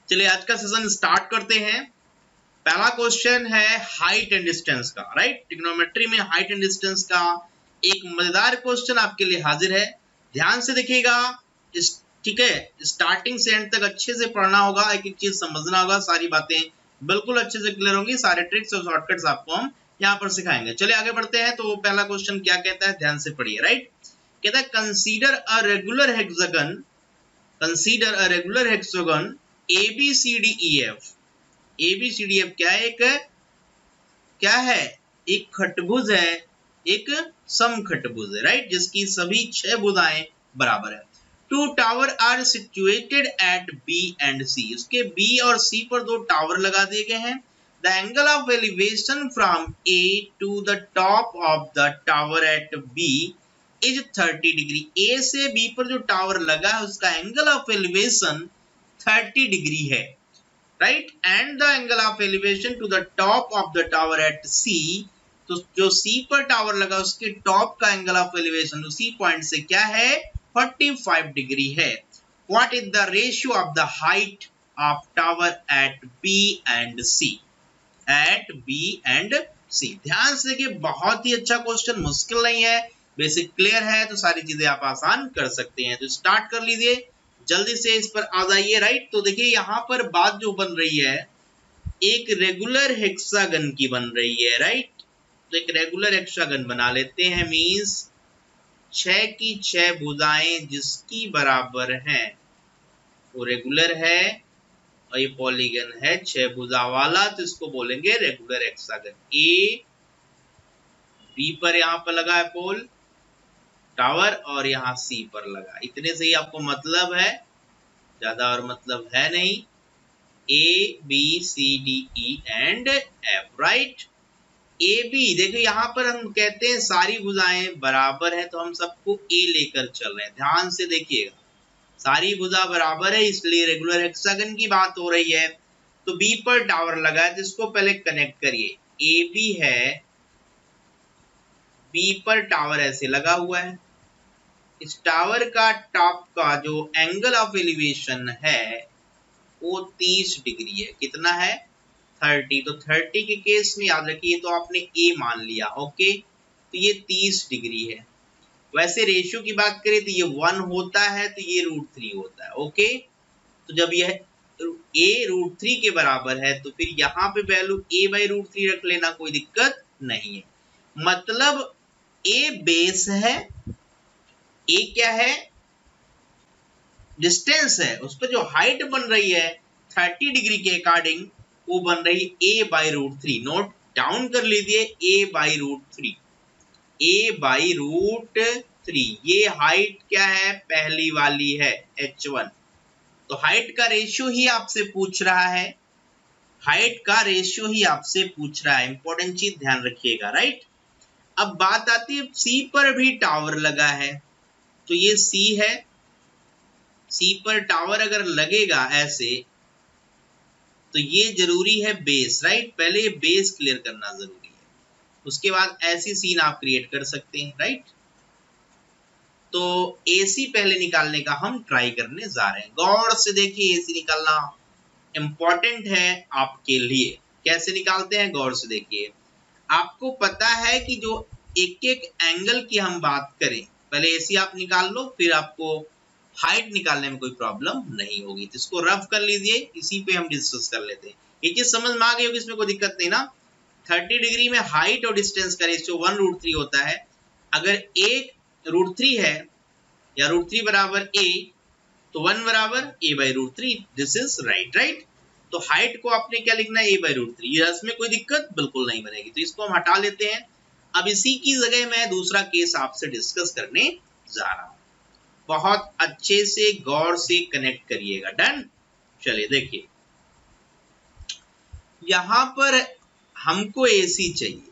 चलिए आज का सेशन स्टार्ट करते हैं। पहला क्वेश्चन है हाइट एंड डिस्टेंस का, राइट। ट्रिग्नोमेट्री में हाइट एंड डिस्टेंस का एक मजेदार क्वेश्चन आपके लिए हाजिर है। ध्यान से देखिएगा, ठीक है। स्टार्टिंग से एंड तक अच्छे से पढ़ना होगा, एक एक चीज समझना होगा, सारी बातें बिल्कुल अच्छे से क्लियर होंगी। सारे ट्रिक्स और शॉर्टकट्स आपको हम यहाँ पर सिखाएंगे। चलिए आगे बढ़ते हैं। तो पहला क्वेश्चन क्या कहता है, ध्यान से पढ़िए, राइट। कहता है consider a regular hexagon, consider a regular hexagon ABCDEF। ABCDF क्या है? एक खटभुज है, एक समखटभुज है, राइट, जिसकी सभी 6 भुजाएं बराबर है। Two tower are situated at B and C। उसके B और C पर 2 टावर लगा दिए गए हैं। The angle of elevation from A to the top of the tower at B is 30 degree. A से B पर जो टावर लगा है उसका एंगल ऑफ एलिवेशन 30 डिग्री है, right. And the angle of elevation to the top of the tower at C, तो जो C पर टावर लगा उसके टॉप का एंगल ऑफ एलिवेशन उसी पॉइंट से क्या है, 45 डिग्री है। What is the ratio of the height of tower at B and C? At B and C। ध्यान से देखिए, बहुत ही अच्छा क्वेश्चन, मुश्किल नहीं है, बेसिक क्लियर है, तो सारी चीजें आप आसान कर सकते हैं। तो स्टार्ट कर लीजिए, जल्दी से इस पर आ जाइए, राइट। तो देखिए यहाँ पर बात जो बन रही है एक रेगुलर हेक्सागन की बन रही है, राइट। तो एक रेगुलर हेक्सागन बना लेते हैं, मींस 6 की 6 भुजाएं जिसकी बराबर हैं वो रेगुलर है, और ये पॉलीगन है 6 भुजा वाला, तो इसको बोलेंगे रेगुलर हेक्सागन। A B पर यहाँ पर लगा है पोल टावर, और यहाँ C पर लगा। इतने से ही आपको मतलब है, ज्यादा और मतलब है नहीं। ABCDE and F, right. AB देखो यहाँ पर हम कहते हैं सारी भुजाएं बराबर है, तो हम सबको A लेकर चल रहे हैं। ध्यान से देखिएगा, सारी भुजा बराबर है इसलिए रेगुलर हेक्सागन की बात हो रही है। तो B पर टावर लगा है, जिसको पहले कनेक्ट करिए। AB है, B पर टावर ऐसे लगा हुआ है। इस टावर का टॉप का जो एंगल ऑफ एलिवेशन है वो 30 डिग्री है। कितना है? 30। तो 30 के केस में याद रखिए, तो आपने A मान लिया, ओके। तो ये 30 डिग्री है। वैसे रेशियो की बात करें तो ये 1 होता है, तो ये √3 होता है, ओके। तो जब यह A √3 के बराबर है तो फिर यहाँ पे वैल्यू A/√3 रख लेना, कोई दिक्कत नहीं है। मतलब A बेस है, A क्या है, डिस्टेंस है, उस पर जो हाइट बन रही है 30 डिग्री के अकॉर्डिंग वो बन रही A/√3। नोट डाउन कर लीजिए, A/√3, A/√3। ये हाइट क्या है, पहली वाली है H1। तो हाइट का रेशियो ही आपसे पूछ रहा है, हाइट का रेशियो ही आपसे पूछ रहा है। इंपॉर्टेंट चीज ध्यान रखिएगा, राइट। अब बात आती है C पर भी टावर लगा है, तो ये C है। C पर टावर अगर लगेगा ऐसे, तो ये जरूरी है बेस, राइट। पहले ये बेस क्लियर करना जरूरी है, उसके बाद ऐसी सीन आप क्रिएट कर सकते हैं, राइट। तो AC पहले निकालने का हम ट्राई करने जा रहे हैं। गौर से देखिए, AC निकालना इंपॉर्टेंट है आपके लिए। कैसे निकालते हैं, गौर से देखिए। आपको पता है कि जो एक एक एंगल की हम बात करें, पहले AC आप निकाल लो, फिर आपको हाइट निकालने में कोई प्रॉब्लम नहीं होगी। तो इसको रफ कर लीजिए, इसी पे हम डिस्कस कर लेते हैं। ये चीज समझ में आ गई होगी, इसमें कोई दिक्कत नहीं ना। 30 डिग्री में हाइट और डिस्टेंस का रेशियो 1√3 होता है। अगर एक √3 है या √3 बराबर A, तो 1 बराबर A/√3। This is right, right. तो हाइट को आपने क्या लिखना है, A/√3। इसमें कोई दिक्कत बिल्कुल नहीं बनेगी, तो इसको हम हटा लेते हैं। अब इसी की जगह मैं दूसरा केस आपसे डिस्कस करने जा रहा हूं। बहुत अच्छे से गौर से कनेक्ट करिएगा। डन। चलिए देखिए, यहां पर हमको AC चाहिए,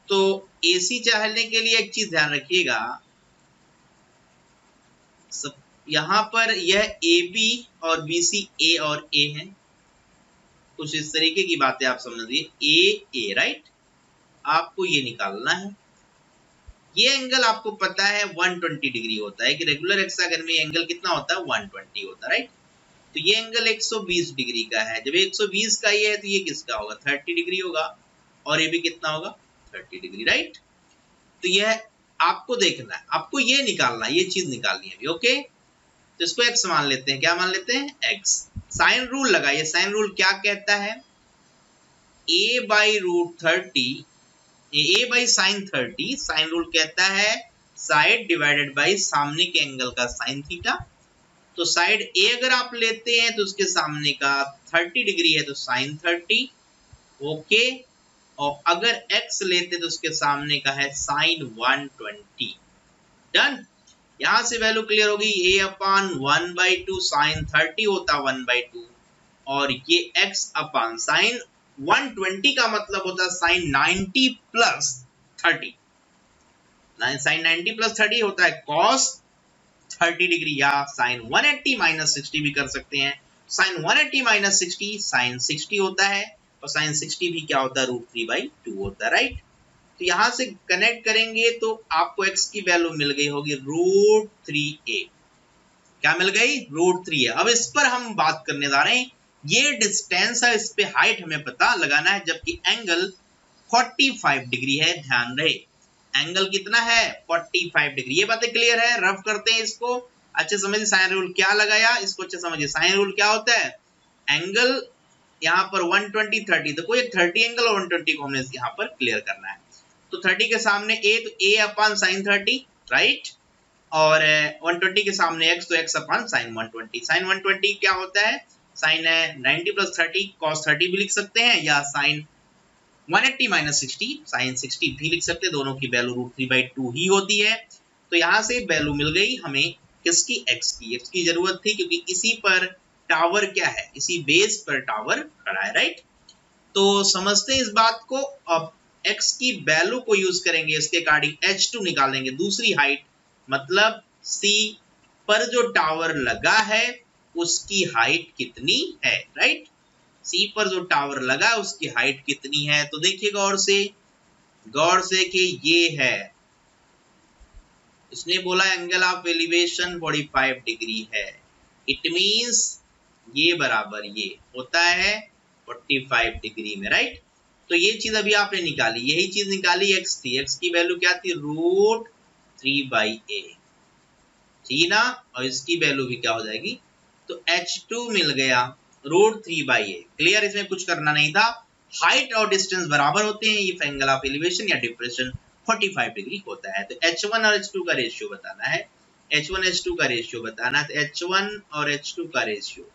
तो AC चाहने के लिए एक चीज ध्यान रखिएगा, सब यहां पर यह AB और BC A और A है। कुछ इस तरीके की बातें आप समझिए, A राइट। आपको ये निकालना है। ये एंगल आपको पता है 120 डिग्री होता है कि रेगुलर हेक्सागन में एंगल कितना होता है, 120 होता है, राइट। तो ये एंगल 120 डिग्री का है। जब 120 का ये है तो ये किसका होगा, 30 डिग्री होगा, और ये भी कितना होगा, 30 डिग्री, राइट। तो यह आपको देखना है, आपको ये निकालना है, ये चीज निकालनी है अभी, ओके। तो इसको x मान लेते हैं, क्या मान लेते हैं, x। साइन रूल लगाइए, साइन रूल क्या कहता है, a by root 30, a by sine 30, sine rule कहता है साइड डिवाइडेड बाई सामने के एंगल का साइन थीटा। तो साइड ए अगर आप लेते हैं तो उसके सामने का 30 डिग्री है तो साइन 30, ओके। और अगर x लेते तो उसके सामने का है साइन 120, डन। यहां से वैल्यू क्लियर होगी, a अपान 1/2 साइन 30 होता 1/2, और ये x अपान साइन 120 का मतलब होता है साइन 90 प्लस 30, साइन 90 प्लस 30 होता है कॉस 30 डिग्री, या साइन 180 माइनस 60 भी कर सकते हैं। साइन 180 माइनस 60 साइन 60 होता है, और साइन 60 भी क्या होता है, √3/2 होता है, राइट। तो यहां से कनेक्ट करेंगे तो आपको x की वैल्यू मिल गई होगी √3a, क्या मिल गई, √3a। अब इस पर हम बात करने जा रहे हैं, ये डिस्टेंस है, इस पे हाइट हमें पता लगाना है, जबकि एंगल 45 डिग्री है, ध्यान रहे एंगल कितना है, 45 डिग्री। ये बातें क्लियर है, रफ करते हैं इसको, अच्छे समझिए साइन रूल क्या लगाया, इसको अच्छे समझिए। साइन रूल क्या होता है, एंगल यहाँ पर 120 30, तो कोई 30 एंगल और 120 को हमने यहाँ पर क्लियर करना है। तो 30 के सामने a, तो a अपान साइन 30, राइट, और 120 के सामने x, तो x अपान साइन 120। साइन 120 क्या होता है, साइन 90 प्लस 30 कॉस 30 भी लिख सकते हैं, या साइन 180 माइनस 60 साइन 60 भी लिख सकते हैं, दोनों की वैल्यू √3/2 ही होती है। तो यहाँ से वैल्यू मिल गई हमें किसकी, x की। x की जरूरत थी क्योंकि इसी पर टावर क्या है, इसी बेस पर टावर खड़ा है, राइट। तो समझते हैं इस बात को। अब x की वैल्यू को यूज करेंगे, इसके अकॉर्डिंग h2 निकालेंगे, दूसरी हाइट, मतलब c पर जो टावर लगा है उसकी हाइट कितनी है, राइट। सी पर जो टावर लगा उसकी हाइट कितनी है, तो देखिए गौर से कि ये है, इसने बोला एंगल ऑफ एलिवेशन 45 डिग्री है, इट मींस ये बराबर ये होता है 45 डिग्री में, राइट। तो ये चीज अभी आपने निकाली, यही चीज निकाली, x थी, x की वैल्यू क्या थी, √3/a, ठीक ना, और इसकी वैल्यू भी क्या हो जाएगी, तो h2 मिल गया √3/a, क्लियर, इसमें कुछ करना नहीं था। हाइट और डिस्टेंस बराबर होते हैं, ये एंगल ऑफ एलिवेशन या डिप्रेशन 45 डिग्री होता है। तो h1 और h2 का रेशियो बताना है, h1 h2 का रेशियो बताना है, तो h1 और h2 का रेशियो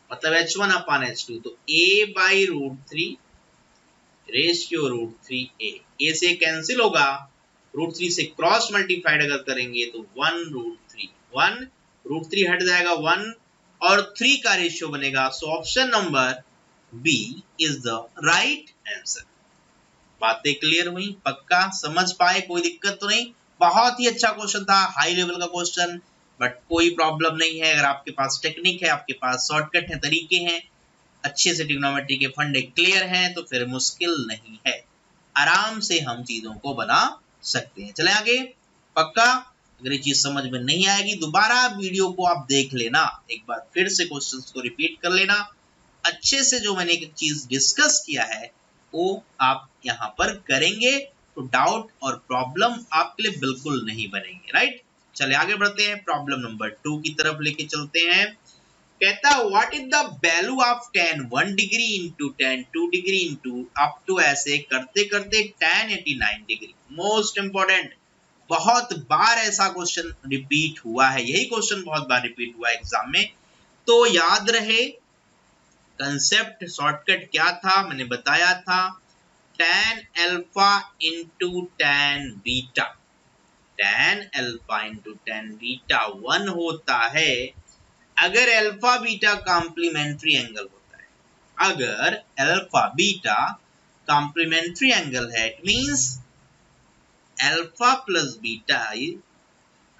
मतलब h1 अपान h2, तो a/√3 रेशियो √3a, a से कैंसिल होगा, √3 से क्रॉस मल्टीप्लाइड अगर करेंगे तो 1 √3 हट जाएगा 1, और 3 का रेशियो बनेगा। So option number B is the right answer. बातें क्लियर हुई, पक्का समझ पाए, कोई दिक्कत तो नहीं। बहुत ही अच्छा क्वेश्चन था, हाई लेवल का क्वेश्चन, बट कोई प्रॉब्लम नहीं है। अगर आपके पास टेक्निक है, आपके पास शॉर्टकट है, तरीके हैं, अच्छे से ट्रिग्नोमेट्री के फंडे क्लियर हैं, तो फिर मुश्किल नहीं है, आराम से हम चीजों को बना सकते हैं। चले आगे, पक्का। अगर ये चीज समझ में नहीं आएगी दोबारा वीडियो को आप देख लेना, एक बार फिर से क्वेश्चंस को रिपीट कर लेना, अच्छे से जो मैंने एक चीज डिस्कस किया है वो आप यहाँ पर करेंगे तो डाउट और प्रॉब्लम आपके लिए बिल्कुल नहीं बनेंगे, राइट। चले आगे बढ़ते हैं, प्रॉब्लम नंबर 2 की तरफ लेके चलते हैं। कहता what is the value of tan 1 degree into tan 2 degree into up to ऐसे करते करते tan 89 डिग्री। मोस्ट इंपॉर्टेंट, बहुत बार ऐसा क्वेश्चन रिपीट हुआ है, यही क्वेश्चन बहुत बार रिपीट हुआ है एग्जाम में, तो याद रहे कंसेप्ट। शॉर्टकट क्या था मैंने बताया था, tan alpha into tan beta, tan alpha into tan beta 1 होता है अगर अल्फा बीटा कॉम्प्लीमेंट्री एंगल होता है। अगर अल्फा बीटा कॉम्प्लीमेंट्री एंगल है, it means alpha plus beta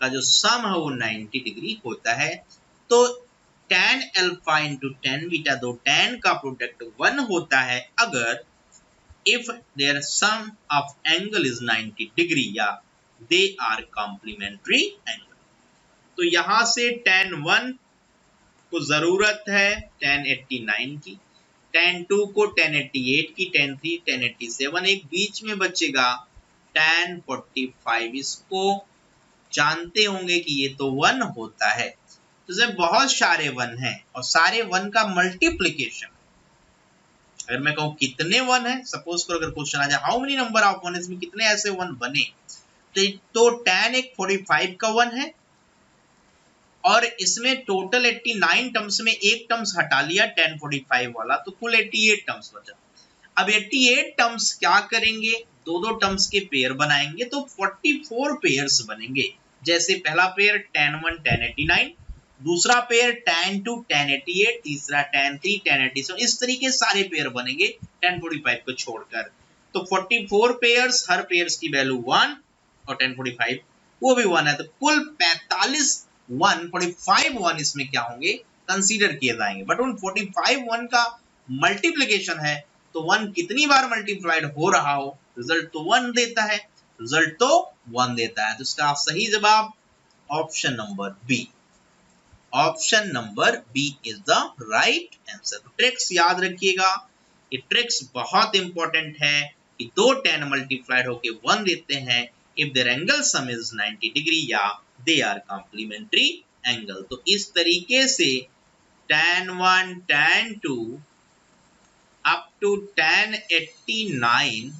का जो सम है वो 90 डिग्री होता है। तो tan alpha into tan beta, दो tan का प्रोडक्ट 1 होता है अगर if their sum of angle is 90 degree या they are complementary angle। तो यहां से tan 1 को जरूरत है tan 89 की, tan 2 को tan 88 की, tan 3 tan 87, एक बीच में बचेगा tan 45। इसको जानते होंगे कि ये तो 1 होता है, तो जब बहुत सारे 1 हैं और सारे 1 का मल्टीप्लीकेशन, अगर मैं कहूं कितने 1 है, सपोज करो अगर क्वेश्चन आ जाए हाउ मेनी नंबर ऑफ 1, इसमें कितने ऐसे 1 बने, तो tan एक 45 का 1 है और इसमें टोटल 89 टर्म्स में एक टर्म्स हटा लिया tan 45 वाला, तो कुल 88 टर्म्स बचा। अब 88 टर्म्स क्या करेंगे, दो दो टर्म्स के पेयर बनाएंगे तो 44 पेयर्स बनेंगे। जैसे पहला पेयर tan 1 tan 89, दूसरा पेयर tan 2 tan 88, तीसरा tan 3 tan 87, इस तरीके सारे पेयर बनेंगे tan 45 को छोड़कर। तो 44 पेयर्स, हर पेयर्स की वैल्यू 1 और tan 45 वो भी 1 है, तो कुल 45 45 1 इसमें क्या होंगे, कंसीडर किए जाएंगे। बट उन 45 1 का मल्टीप्लीकेशन है, तो 1 कितनी बार मल्टीप्लाइड हो रहा हो, रिजल्ट तो 1 देता है, रिजल्ट तो 1 देता है। तो इसका सही जवाब option number B, option number B is the right answer. Tricks याद रखिएगा, ये ट्रिक्स बहुत इंपॉर्टेंट है कि दो tan मल्टीप्लाइड होके 1 देते हैं if their angle sum is 90 degree या दे आर कॉम्प्लीमेंट्री एंगल। तो इस तरीके से tan 1 tan 2 up to tan 89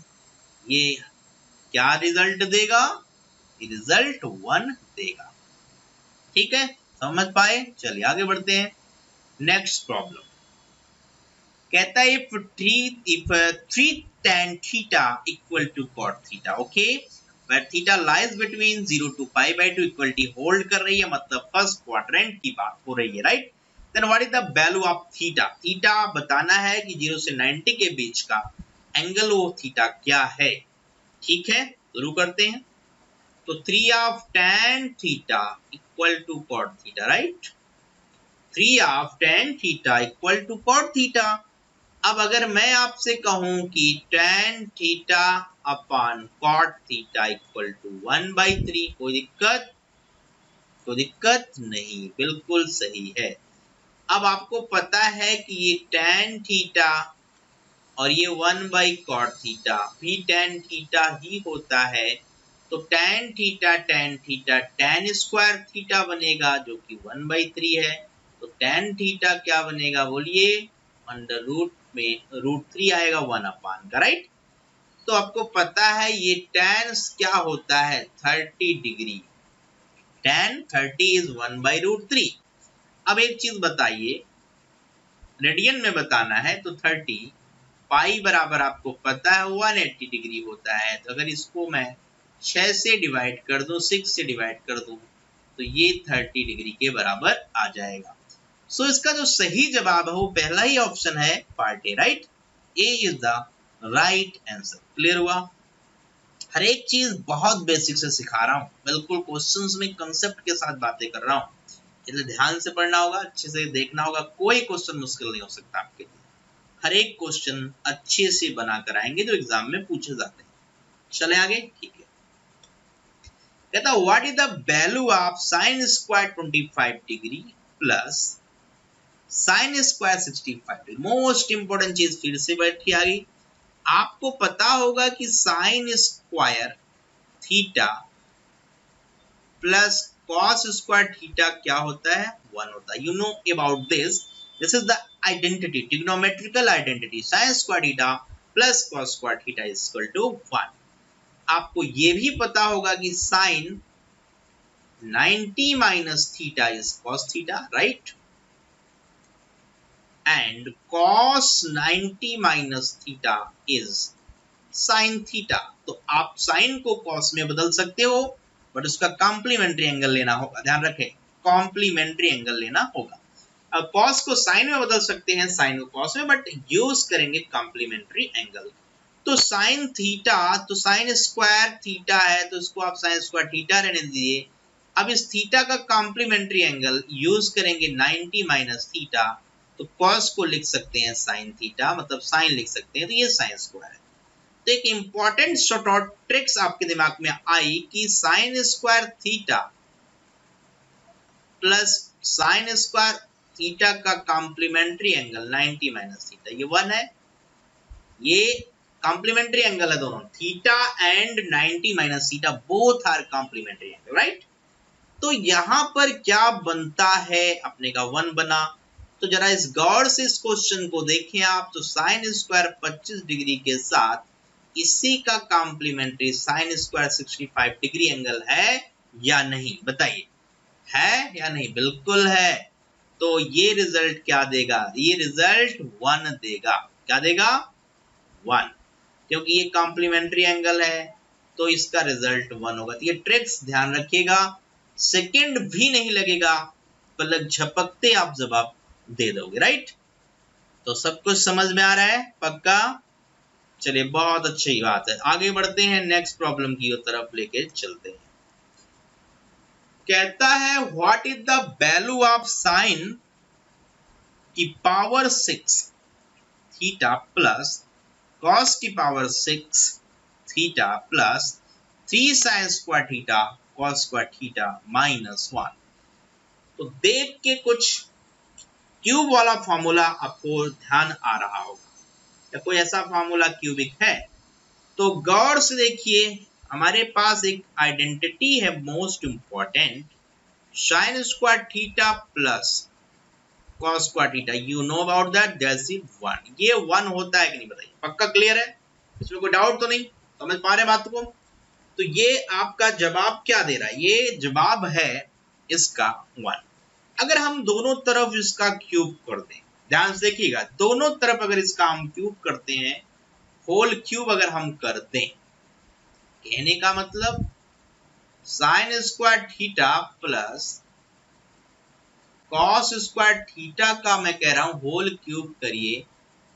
ये क्या रिजल्ट देगा, रिजल्ट 1 देगा। ठीक है, समझ पाए? चलिए आगे बढ़ते हैं। नेक्स्ट प्रॉब्लम कहता है if 3 tan theta equal to cot theta, okay, where theta lies between 0 to pi by 2 equality hold कर रही है, मतलब फर्स्ट क्वाड्रेंट की बात हो रही है, right. Then what is the value of theta, theta बताना है कि 0 से 90 के बीच का एंगल वो थीटा क्या है। ठीक है, शुरू करते हैं। तो 3 of tan theta equal to cot theta, right? 3 of tan theta equal to cot theta। अब अगर मैं आपसे कहूं कि tan theta upon cot theta equal to 1/3, कोई दिक्कत? कोई दिक्कत नहीं, बिल्कुल सही है। अब आपको पता है कि ये tan थीटा और ये 1/cot थीटा भी tan थीटा ही होता है, तो tan theta tan square theta बनेगा जो कि 1/3 है। तो tan थीटा क्या बनेगा बोलिए, अंडर रूट में √3 आएगा 1 का, राइट। तो आपको पता है ये tan क्या होता है, 30 डिग्री, tan 30 इज 1/√3। अब एक चीज बताइए, रेडियन में बताना है तो 30 पाई बराबर आपको पता है 180 डिग्री होता है। तो अगर इसको मैं 6 से डिवाइड कर दूं, 6 से डिवाइड कर दूं, तो ये 30 डिग्री के बराबर आ जाएगा। सो इसका जो सही जवाब है वो पहला ही ऑप्शन है, part A, right. A is the right answer. Clear हुआ? हर एक चीज बहुत बेसिक से सिखा रहा हूँ, बिल्कुल क्वेश्चंस में कंसेप्ट के साथ बातें कर रहा हूँ, इसलिए ध्यान से पढ़ना होगा, अच्छे से देखना होगा, कोई क्वेश्चन मुश्किल नहीं हो सकता आपके लिए। हर एक क्वेश्चन अच्छे से बना कर आएंगे जो एग्जाम में पूछे जाते हैं। चले आगे, ठीक है। कहता what is the value of sin square 25 degree plus sin square 65 degree. Most important चीज फिर से बैठी आ गई। आपको पता होगा कि sin square theta plus cos square theta क्या होता है, 1 होता है। You know about this, this is the identity, trigonometrical identity, sin square theta plus cos square theta is equal to 1। आपको ये भी पता होगा कि sin 90 minus theta is cos theta, right, and cos 90 minus theta is sin theta। तो आप sin को cos में बदल सकते हो, बट उसका कॉम्प्लीमेंट्री एंगल लेना होगा, ध्यान रखें, कॉम्प्लीमेंट्री एंगल लेना होगा। अब cos को sin में बदल सकते हैं, sin को cos में, बट यूज करेंगे कॉम्प्लीमेंट्री एंगल। तो sin थीटा, तो sin स्क्वायर थीटा है, तो इसको आप sin स्क्वायर थीटा रहने दीजिए। अब इस थीटा का कॉम्प्लीमेंट्री एंगल यूज करेंगे 90 माइनस थीटा, तो cos को लिख सकते हैं sin थीटा, मतलब sin लिख सकते हैं, तो ये sin स्क्वायर है। तो एक इंपॉर्टेंट शॉर्ट आउट ट्रिक्स आपके दिमाग में आई कि sin square theta plus sin square theta का कॉम्प्लीमेंट्री एंगल 90 माइनस थीटा, ये 1 है, ये कॉम्प्लीमेंट्री एंगल है दोनों, theta and 90 minus theta both are complementary angle, right. तो यहां पर क्या बनता है, अपने का 1 बना। तो जरा इस गौर से इस क्वेश्चन को देखें आप, तो साइन स्क्वायर 25 डिग्री के साथ इसी का complementary sine square 65 degree angle है या नहीं, बताइए, है या नहीं? बिल्कुल है। तो ये रिजल्ट क्या देगा, ये रिजल्ट 1 देगा। क्या देगा? 1, क्योंकि ये कॉम्प्लीमेंट्री एंगल है तो इसका रिजल्ट 1 होगा। तो ये ट्रिक्स ध्यान रखिएगा, सेकंड भी नहीं लगेगा, पलक झपकते आप जवाब दे दोगे, राइट। तो सब कुछ समझ में आ रहा है पक्का? चलिए बहुत अच्छी बात है, आगे बढ़ते हैं, नेक्स्ट प्रॉब्लम की तरफ लेके चलते हैं। कहता है what is the value of sine की पावर 6 थीटा प्लस कॉस की power 6 theta plus 3 sine square theta cos square theta minus 1। तो देख के कुछ क्यूब वाला फॉर्मूला आपको ध्यान आ रहा होगा, या कोई ऐसा फॉर्मूला क्यूबिक है? तो गौर से देखिए, हमारे पास एक आइडेंटिटी है most important, sine square theta plus cos square theta, you know about that, that's 1। ये 1 होता है कि नहीं बताइए, पक्का क्लियर है, इसमें कोई डाउट तो नहीं, समझ पा रहे बात को? तो ये आपका जवाब क्या दे रहा है, ये जवाब है इसका 1। अगर हम दोनों तरफ इसका क्यूब कर दें, ध्यान से देखिएगा, दोनों तरफ अगर इसका हम क्यूब करते हैं, होल क्यूब अगर हम कर दें, कहने का मतलब sine square theta plus cos square theta का मैं कह रहा हूं होल क्यूब करिए,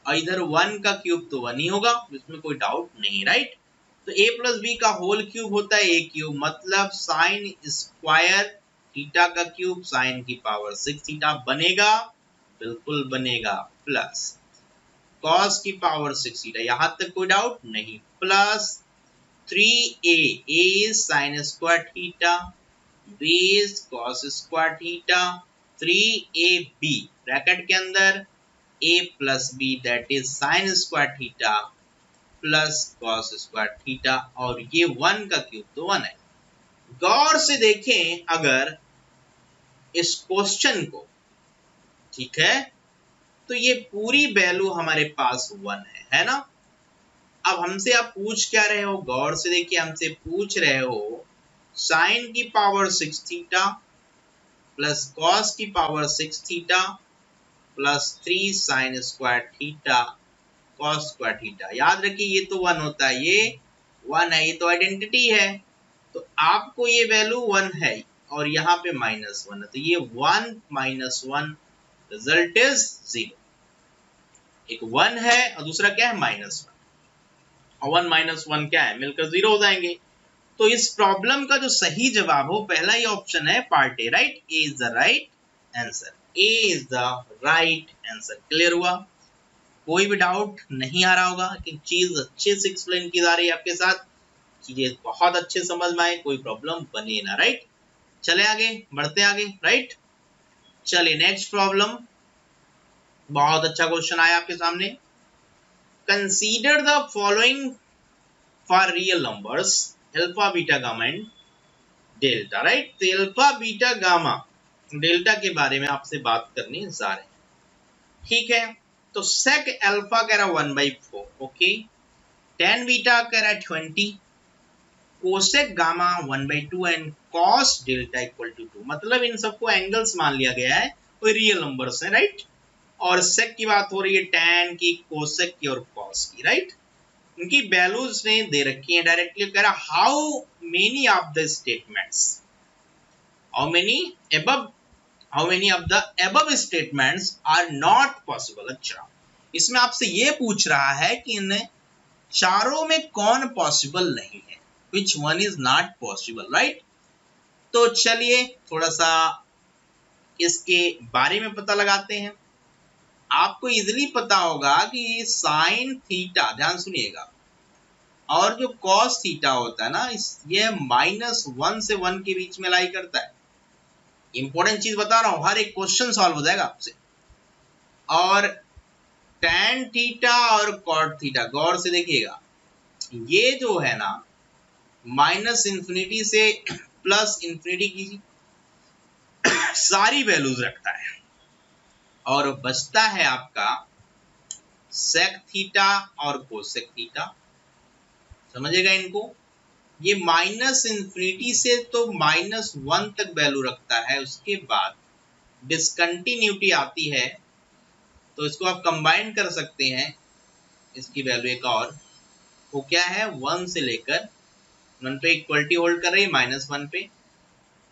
और इधर 1 का क्यूब तो 1 ही होगा, इसमें कोई डाउट नहीं, राइट। तो a प्लस बी का होल क्यूब होता है a क्यूब, मतलब साइन स्क्वायर थीटा का क्यूब साइन की पावर 6 थीटा बनेगा, बिल्कुल बनेगा, प्लस कॉस की पावर 6 थीटा, यहां तक कोई डाउट नहीं, plus 3a, a sine square theta, b cos square theta, 3ab bracket के अंदर a plus b that is sine square theta plus cos square theta, और ये 1 का क्यूब तो 1 है। गौर से देखें अगर इस क्वेश्चन को, ठीक है, तो ये पूरी वैल्यू हमारे पास 1 है ना। अब हमसे आप पूछ क्या रहे हो, गौर से देखिए, हमसे पूछ रहे हो साइन की पावर 6 थीटा प्लस कॉस की power 6 theta plus 3 sine square theta cos square theta. याद रखिए ये तो 1 होता है, ये 1 है, ये तो आइडेंटिटी है, तो आपको ये वैल्यू 1 है और यहाँ पे -1 है, तो ये 1 माइनस 1 रिजल्ट इज 0। एक 1 है और दूसरा क्या है, -1, और 1 माइनस 1 क्या है, मिलकर 0 हो जाएंगे। तो इस प्रॉब्लम का जो सही जवाब हो पहला ही ऑप्शन है part A, right, A is the right answer, A is the right answer. Clear हुआ? कोई भी डाउट नहीं आ रहा होगा कि चीज अच्छे से एक्सप्लेन की जा रही है आपके साथ, चीजें बहुत अच्छे समझ में आए, कोई प्रॉब्लम बने ना, राइट। चले आगे बढ़ते आगे, राइट। चलिए नेक्स्ट प्रॉब्लम, बहुत अच्छा क्वेश्चन आया आपके सामने। Consider the following for real numbers alpha beta gamma and delta, right. तो अल्फा बीटा गामा डेल्टा के बारे में आपसे बात करने जा रहे हैं, ठीक है। तो सेक अल्फा कह रहा 1/4, ओके, tan बीटा कह रहा है 20, cosec gamma 1/2 and cos delta equal to 2, मतलब इन सबको एंगल्स मान लिया गया है, कोई रियल नंबर्स है, राइट। और सेक की बात हो रही है tan की, कोसेक की और कॉस की, राइट। इनकी वैल्यूज ने दे रखी है, डायरेक्टली कह रहा how many of the statements, how many of the above statements are not possible. अच्छा, इसमें आपसे ये पूछ रहा है कि इन चारों में कौन पॉसिबल नहीं है, which one is not possible, right। तो चलिए थोड़ा सा इसके बारे में पता लगाते हैं। आपको इजीली पता होगा कि साइन थीटा, ध्यान सुनिएगा, और जो कॉस थीटा होता है ना, ये -1 से 1 के बीच में लाई करता है। इंपॉर्टेंट चीज बता रहा हूं, हर एक क्वेश्चन सॉल्व हो जाएगा आपसे। और tan थीटा और cot थीटा गौर से देखिएगा, ये जो है ना माइनस इंफिनिटी से प्लस इंफिनिटी की सारी वैल्यूज रखता है, और बचता है आपका सेक थीटा और कोसेक थीटा। समझेगा इनको, ये माइनस इंफिनिटी से तो -1 तक वैल्यू रखता है, उसके बाद डिसकंटिन्यूटी आती है, तो इसको आप कंबाइन कर सकते हैं, इसकी वैल्यू एक और, वो क्या है 1 से लेकर 1 पे इक्वलिटी होल्ड कर रही है -1 पे,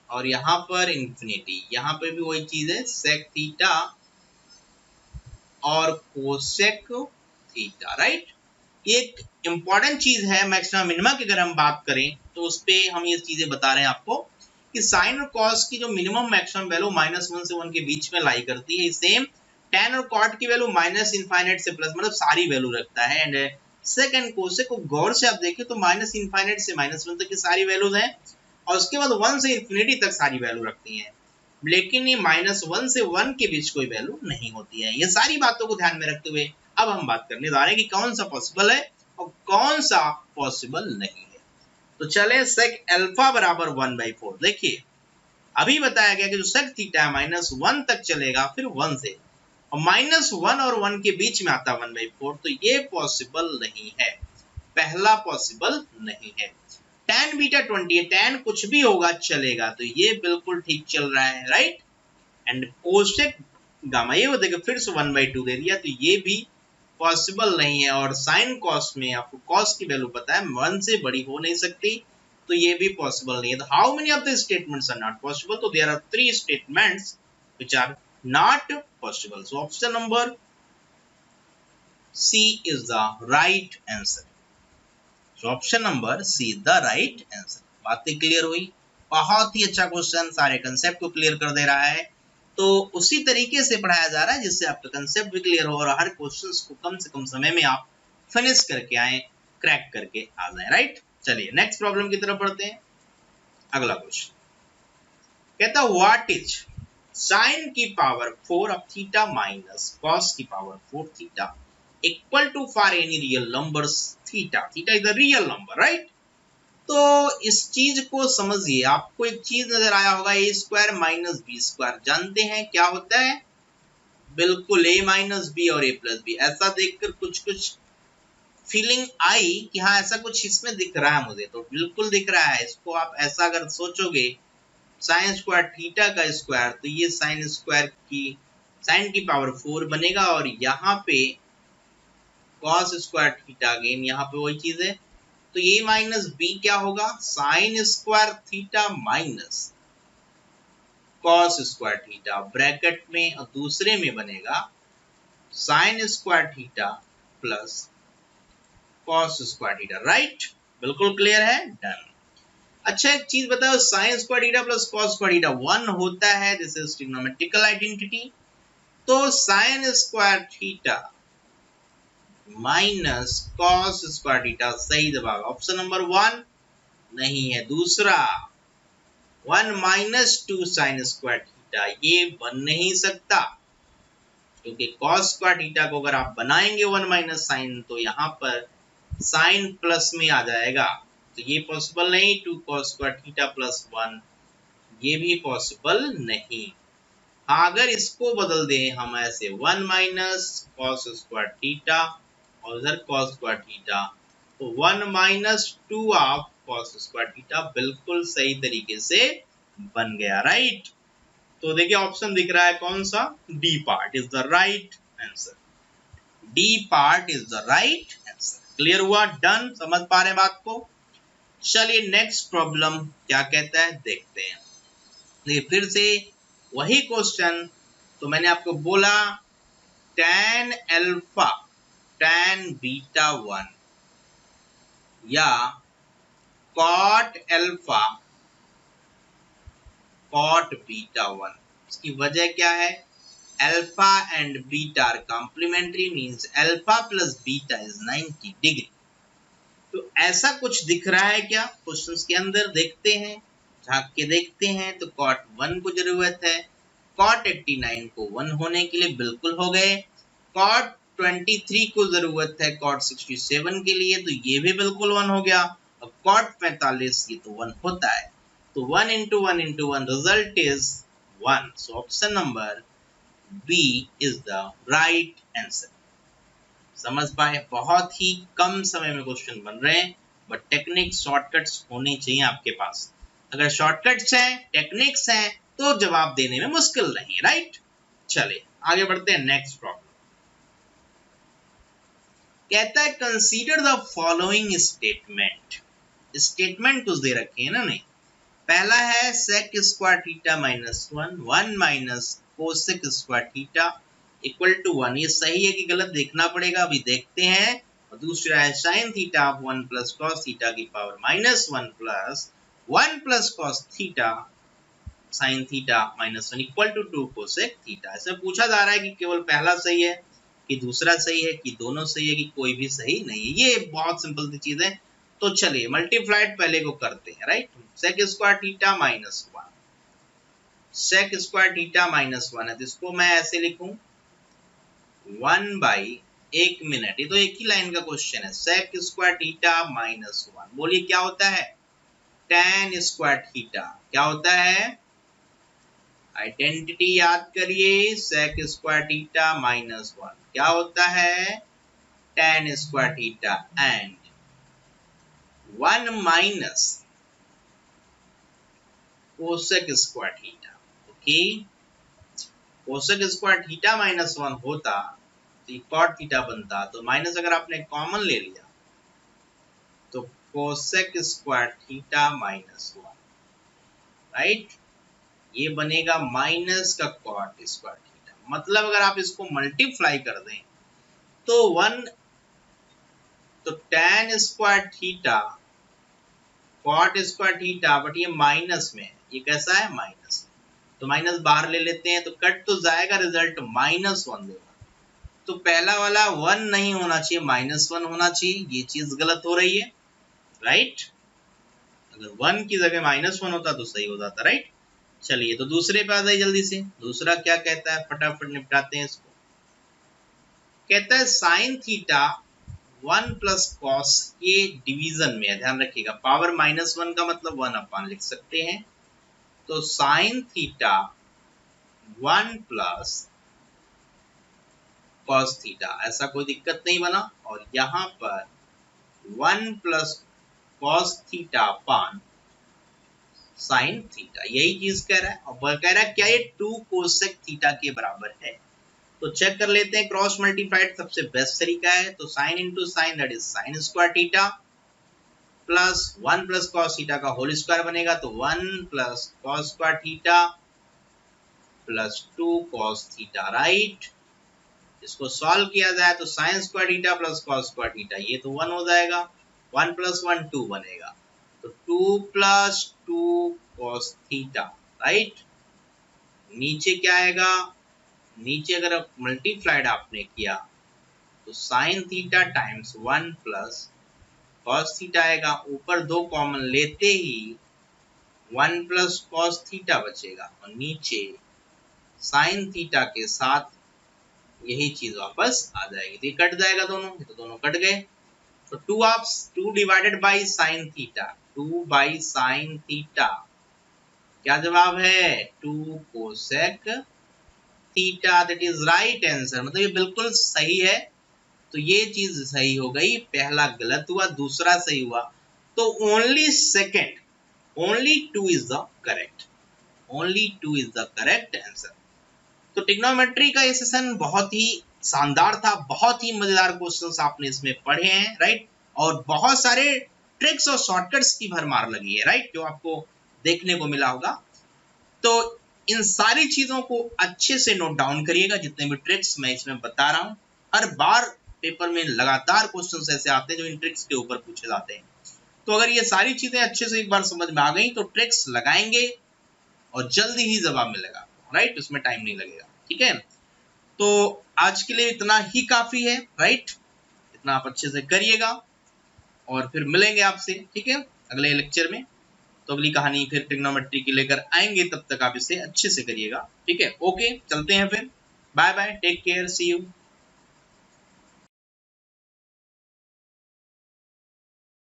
और यहाँ पर इंफिनिटी, यहाँ पे भी वही चीज है सेक थीटा और कोसेक थीटा, राइट। ये एक इंपॉर्टेंट चीज है मैक्सिमम मिनिमा की अगर हम बात करें तो उस पे हम ये चीजें बता रहे हैं आपको कि साइन और कॉस की जो मिनिमम मैक्सिमम वैल्यू -1 से 1 के बीच में लाई करती है, सेम tan और cot की वैल्यू माइनस इनफाइनाइट से प्लस, मतलब सारी वैल्यू रखता है। एंड सेक एंड कोसेक को गौर से आप देखें तो माइनस इनफाइनाइट से -1 तक की सारी वैल्यूज हैं, और उसके बाद 1 से इंफिनिटी तक सारी वैल्यू रखती हैं, लेकिन ये -1 से 1 के बीच कोई वैल्यू नहीं होती है। ये सारी बातों को ध्यान में रखते हुए अब हम बात करने जा रहे हैं कि कौन सा पॉसिबल है और कौन सा पॉसिबल नहीं है। तो चले सेक अल्फा बराबर 1/4। देखिए अभी बताया गया कि जो सेक थीटा है -1 तक चलेगा, फिर 1 से, और -1 और 1 के बीच में आता 1/4, तो ये पॉसिबल नहीं है, पहला पॉसिबल नहीं है। tan बीटा 20 है, tan कुछ भी होगा चलेगा, तो ये बिल्कुल ठीक चल रहा है, राइट। एंड कोसेक गामा, ये देखो फिर से 1/2 दे दिया, तो ये भी पॉसिबल नहीं है। और साइन कॉस में आपको कॉस की वैल्यू पता है 1 से बड़ी हो नहीं सकती, तो ये भी पॉसिबल नहीं है। तो how many of the statements are not possible? तो there are 3 statements which are not possible. So option number C is the right answer. So option number C the right answer. बातें clear हुई? बहुत ही अच्छा question, सारे concept को clear कर दे रहा है। तो उसी तरीके से पढ़ाया जा रहा है जिससे आपका कंसेप्ट भी क्लियर हो और हर क्वेश्चन को कम से कम समय में आप फिनिश करके आए, क्रैक करके आ जाए, राइट। चलिए नेक्स्ट प्रॉब्लम की तरफ बढ़ते हैं। अगला क्वेश्चन कहता है व्हाट इज साइन की power 4 of theta minus cos की power 4 theta equal to for any real numbers theta. Theta is the real number, right. तो इस चीज को समझिए, आपको एक चीज नजर आया होगा a square minus B square, जानते हैं क्या होता है? बिल्कुल a माइनस बी और a प्लस बी। ऐसा देखकर कुछ कुछ फीलिंग आई कि हाँ ऐसा कुछ इसमें दिख रहा है मुझे, तो बिल्कुल दिख रहा है। इसको आप ऐसा अगर सोचोगे साइन स्क्वायर थीटा का स्क्वायर, तो ये साइन स्क्वायर की साइन की पावर 4 बनेगा, और यहाँ पे cos स्क्वायर थीटा, अगेन यहाँ पे वही चीज है, तो ये माइनस बी क्या होगा? Sine square theta minus cos square theta, bracket में और दूसरे में बनेगा sine square theta plus cos square theta, right. बिल्कुल क्लियर है, डन। अच्छा एक चीज बताओ, sine square theta plus cos square theta 1 होता है, दिस इज ट्रिग्नोमेट्रिकल आइडेंटिटी। तो sine square theta minus cos square theta, सही जवाब ऑप्शन नंबर 1 नहीं है, दूसरा 1 माइनस 2 साइन स्क्वायर थीटा, ये बन नहीं सकता, क्योंकि cos स्क्वायर थीटा को अगर आप बनाएंगे 1 माइनस साइन, तो यहाँ पर साइन प्लस में आ जाएगा, तो ये पॉसिबल नहीं। 2 cos स्क्वायर थीटा प्लस 1, ये भी पॉसिबल नहीं। अगर इसको बदल दें हम ऐसे 1 माइनस cos स्क्वायर थीटा और इधर cos स्क्वायर थीटा, तो 1 minus 2 of cos square theta बिल्कुल सही तरीके से बन गया, राइट। तो देखिए ऑप्शन दिख रहा है कौन सा? D part is the right answer. D part is the right answer. Clear हुआ? डन। समझ पा रहे हैं बात को? चलिए नेक्स्ट प्रॉब्लम क्या कहता है देखते हैं। देखिए फिर से वही क्वेश्चन, तो मैंने आपको बोला tan अल्फा tan बीटा 1 या cot अल्फा cot बीटा 1, इसकी वजह क्या है? Alpha and beta are complementary, means alpha plus beta is 90 degree. तो ऐसा कुछ दिख रहा है क्या क्वेश्चंस के अंदर? देखते हैं। झांक के देखते हैं तो cot 1 को जरूरत है, cot 89 को 1 होने के लिए बिल्कुल हो गए, cot 23 को जरूरत है cot 67 के लिए तो ये भी बिल्कुल 1 हो गया, और cot 45 ये तो 1 होता है, तो 1 into 1 into 1 result is 1. So option number B is the right answer. समझ पाए, बहुत ही कम समय में क्वेश्चन बन रहे हैं, बट टेक्निक शॉर्टकट्स होने चाहिए आपके पास। अगर शॉर्टकट्स हैं, टेक्निक्स हैं, तो जवाब देने में मुश्किल नहीं, राइट। चलिए आगे बढ़ते हैं, नेक्स्ट प्रॉब्लम कहता है consider the following statement. Statement कुछ दे रखे हैं ना, नहीं, पहला है sec square theta minus 1 minus cosec square theta equal to 1। ये सही है कि गलत देखना पड़ेगा, अभी देखते हैं। और दूसरा है sine theta 1 plus cos theta की power minus 1 plus cos theta sine theta minus 1 equal to 2 cosec theta. ऐसे पूछा जा रहा है कि केवल पहला सही है कि दूसरा सही है कि दोनों सही है कि कोई भी सही नहीं है। ये बहुत सिंपल सी चीज है। तो चलिए मल्टीप्लाइड पहले को करते हैं, right. Sec square theta minus 1, sec square theta minus 1 है तो इसको मैं ऐसे लिखूं 1 बाई, एक मिनट, ये तो एक ही लाइन का क्वेश्चन है। सेक स्क्वायर थीटा माइनस 1, बोलिए क्या होता है, tan स्क्वायर थीटा। क्या होता है, आइडेंटिटी याद करिए, सेक स्क्वायर थीटा माइनस 1 क्या होता है, tan square theta, and 1 minus cosec square theta. Okay, cosec square theta minus 1 होता तो कॉट थीटा बनता, तो माइनस अगर आपने कॉमन ले लिया तो cosec square theta minus 1, right. ये बनेगा माइनस का कॉट स्क्वायर थीटा। मतलब अगर आप इसको मल्टीप्लाई कर दें तो 1, तो tan square theta cot square theta, but ये माइनस में है, ये कैसा है, माइनस। तो माइनस बाहर ले लेते हैं तो कट तो जाएगा, रिजल्ट माइनस 1 देगा। तो पहला वाला 1 नहीं होना चाहिए, माइनस 1 होना चाहिए, ये चीज गलत हो रही है, राइट। अगर 1 की जगह माइनस 1 होता तो सही हो जाता, राइट। चलिए तो दूसरे पे आ जाइए जल्दी से, दूसरा क्या कहता है, फटाफट निपटाते हैं इसको। कहता है साइन थीटा 1 प्लस कॉस के डिवीजन में है, ध्यान रखिएगा, पावर माइनस 1 का मतलब 1 अपान लिख सकते हैं। तो sign theta 1 plus cos theta, ऐसा कोई दिक्कत नहीं बना। और यहाँ पर 1 plus cos theta upon sine theta, यही चीज कह रहा है। और कह रहा है क्या ये 2 कोसेक थीटा के बराबर है। तो चेक कर लेते हैं, क्रॉस मल्टीप्लाइड सबसे बेस्ट तरीका है। तो sine into sine that is sine square theta plus 1 plus cos theta का होल स्क्वायर बनेगा, तो 1 plus cos square theta plus 2 cos theta, right. इसको सॉल्व किया जाए तो sine square theta plus cos square theta, ये तो 1 हो जाएगा, 1 प्लस 1 2 बनेगा, तो 2 प्लस 2 कॉस थीटा, राइट। नीचे क्या आएगा, नीचे अगर मल्टीप्लाइड आपने किया तो sine theta times 1 plus cos theta आएगा, ऊपर 2 कॉमन लेते ही 1 प्लस कॉस थीटा बचेगा, और नीचे साइन थीटा के साथ यही चीज वापस आ जाएगी, तो ये कट जाएगा दोनों, ये तो दोनों कट गए। तो 2 divided by sine theta, 2 by sine theta, क्या जवाब है, 2 cosec theta, that is right answer. मतलब ये बिल्कुल सही है। तो ये चीज सही हो गई, पहला गलत हुआ, दूसरा सही हुआ। तो only second, only 2 is the correct, only 2 is the correct answer. तो ट्रिग्नोमेट्री का ये सेशन बहुत ही शानदार था, बहुत ही मजेदार क्वेश्चंस आपने इसमें पढ़े हैं, राइट। और बहुत सारे ट्रिक्स और शॉर्टकट्स की भरमार लगी है, राइट, जो आपको देखने को मिला होगा। तो इन सारी चीजों को अच्छे से नोट डाउन करिएगा, जितने भी ट्रिक्स मैं इसमें बता रहा हूँ। हर बार पेपर में लगातार क्वेश्चंस ऐसे आते हैं जो इन ट्रिक्स के ऊपर पूछे जाते हैं। तो अगर ये सारी चीजें अच्छे से एक बार समझ में आ गई तो ट्रिक्स लगाएंगे और जल्दी ही जवाब मिलेगा, राइट, उसमें टाइम नहीं लगेगा, ठीक है। तो आज के लिए इतना ही काफी है, राइट। इतना आप अच्छे से करिएगा और फिर मिलेंगे आपसे, ठीक है, अगले लेक्चर में। तो अगली कहानी फिर ट्रिग्नोमेट्री की लेकर आएंगे, तब तक आप इसे अच्छे से करिएगा। ठीक है, ओके, चलते हैं फिर। Bye bye, take care, see you.